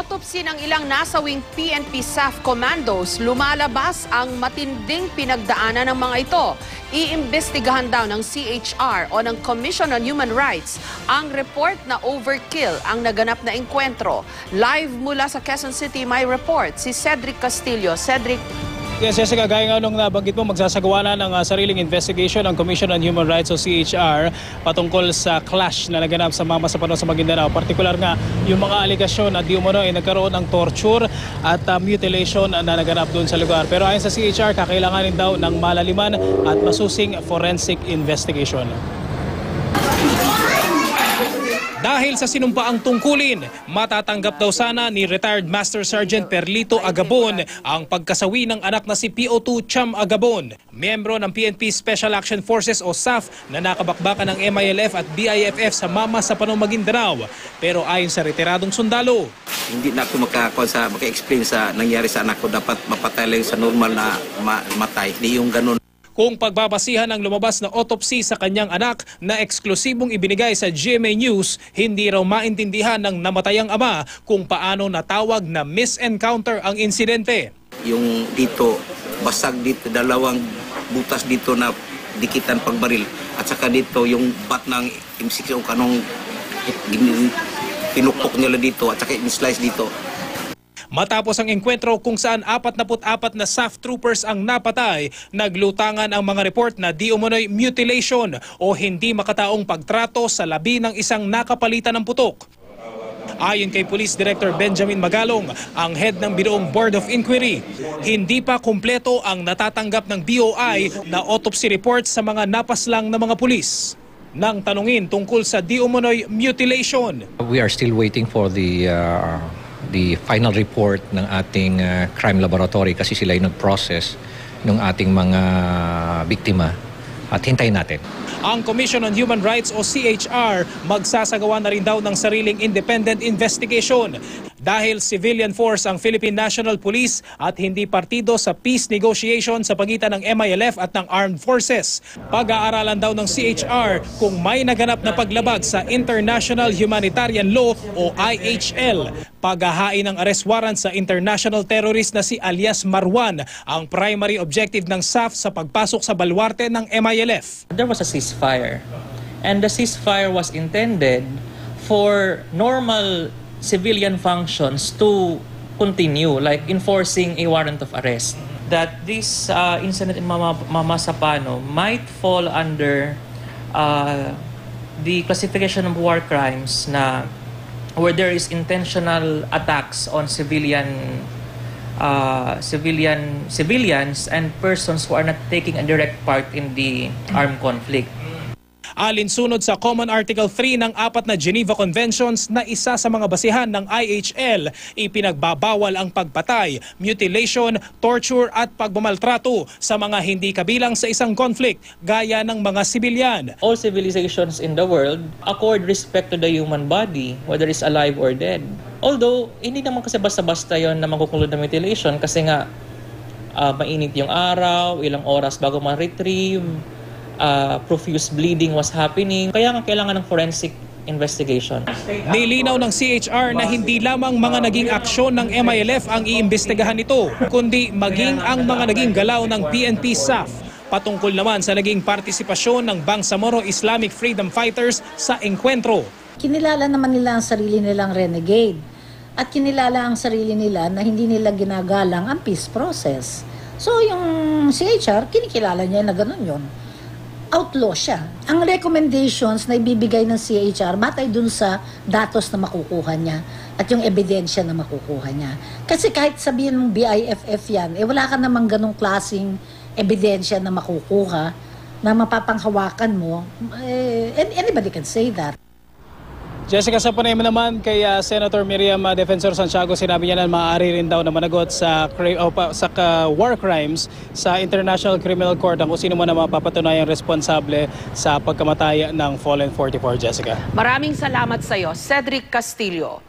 autopsy ng ilang nasawing PNP SAF commandos, lumalabas ang matinding pinagdaanan ng mga ito. Iimbestigahan daw ng CHR o ng Commission on Human Rights ang report na overkill ang naganap na engkwentro. Live mula sa Quezon City, may report si Cedric Castillo. Cedric. Yes, Jessica, gaya nga nung nabanggit mo, magsasagawa na ng sariling investigation ng Commission on Human Rights o CHR patungkol sa clash na naganap sa Mama sa Pano sa Maguindanao. Partikular nga yung mga aligasyon na di umano ay nagkaroon ng torture at mutilation na naganap doon sa lugar. Pero ayon sa CHR, kakailanganin daw ng malaliman at masusing forensic investigation. Dahil sa sinumpaang tungkulin, matatanggap daw sana ni retired Master Sergeant Perlito Agabon ang pagkasawi ng anak na si PO2 Cham Agabon, miyembro ng PNP Special Action Forces o SAF na nakabakbakan ng MILF at BIFF sa Mama sa Pano, Maguindanao. Pero ayon sa retiradong sundalo, hindi na ako maka-explain sa nangyari sa anak ko, dapat mapatay lang sa normal na matay. Hindi yung ganun. Kung pagbabasihan ng lumabas na autopsy sa kanyang anak na eksklusibong ibinigay sa GMA News, hindi raw maintindihan ng namatayang ama kung paano natawag na misencounter ang insidente. Yung dito, basag dito, dalawang butas dito na dikitan pagbaril. At saka dito, yung bat ng M6 o kanong pinukpok nila dito at saka in-slice dito. Matapos ang engkwentro kung saan 44 na SAF troopers ang napatay, naglutangan ang mga report na di umano'y mutilation o hindi makataong pagtrato sa labi ng isang nakapalitan ng putok. Ayon kay Police Director Benjamin Magalong, ang head ng Biroong Board of Inquiry, hindi pa kumpleto ang natatanggap ng BOI na autopsy report sa mga napaslang na mga pulis. Nang tanungin tungkol sa di umano'y mutilation, we are still waiting for the final report ng ating crime laboratory kasi sila yung nag-process ng ating mga biktima at hintayin natin. Ang Commission on Human Rights o CHR magsasagawa na rin daw ng sariling independent investigation dahil civilian force ang Philippine National Police at hindi partido sa peace negotiation sa pagitan ng MILF at ng armed forces. Pag-aaralan daw ng CHR kung may naganap na paglabag sa International Humanitarian Law o IHL. Paghahain ng arrest warrant sa international terrorist na si alias Marwan ang primary objective ng SAF sa pagpasok sa baluarte ng MILF. There was a ceasefire and the ceasefire was intended for normal civilian functions to continue, like enforcing a warrant of arrest. That this incident in Mama sa Pano might fall under the classification of war crimes na where there is intentional attacks on civilians and persons who are not taking a direct part in the armed conflict. Alinsunod sa Common Article 3 ng 4 na Geneva Conventions na isa sa mga basihan ng IHL, ipinagbabawal ang pagpatay, mutilation, torture at pagmamaltrato sa mga hindi kabilang sa isang conflict gaya ng mga sibilyan. All civilizations in the world accord respect to the human body, whether it's alive or dead. Although, hindi naman kasi basta-basta yon na makukulod na mutilation kasi nga mainit yung araw, ilang oras bago ma-retrieve, profuse bleeding was happening. Kaya nga kailangan ng forensic investigation. Nilinaw ng CHR na hindi lamang mga naging aksyon ng MILF ang iimbestigahan nito, kundi maging ang mga naging galaw ng PNP SAF. Patungkol naman sa naging partisipasyon ng Bangsamoro Islamic Freedom Fighters sa engkwentro. Kinilala naman nila ang sarili nilang renegade at kinilala ang sarili nila na hindi nila ginagalang ang peace process. So yung CHR, kinikilala niya na gano'n yun. Outlaw siya. Ang recommendations na ibibigay ng CHR batay dun sa datos na makukuha niya at yung ebidensya na makukuha niya. Kasi kahit sabihin mong BIFF yan, wala ka namang ganong klaseng ebidensya na makukuha na mapapanghawakan mo. Anybody can say that. Jessica, sa panayam naman kay Senator Miriam Defensor Santiago, sinabi niya na maaari rin daw na managot sa war crimes sa International Criminal Court ang kung sino man na mapapatunayang responsable sa pagkamatay ng Fallen 44, Jessica. Maraming salamat sa iyo, Cedric Castillo.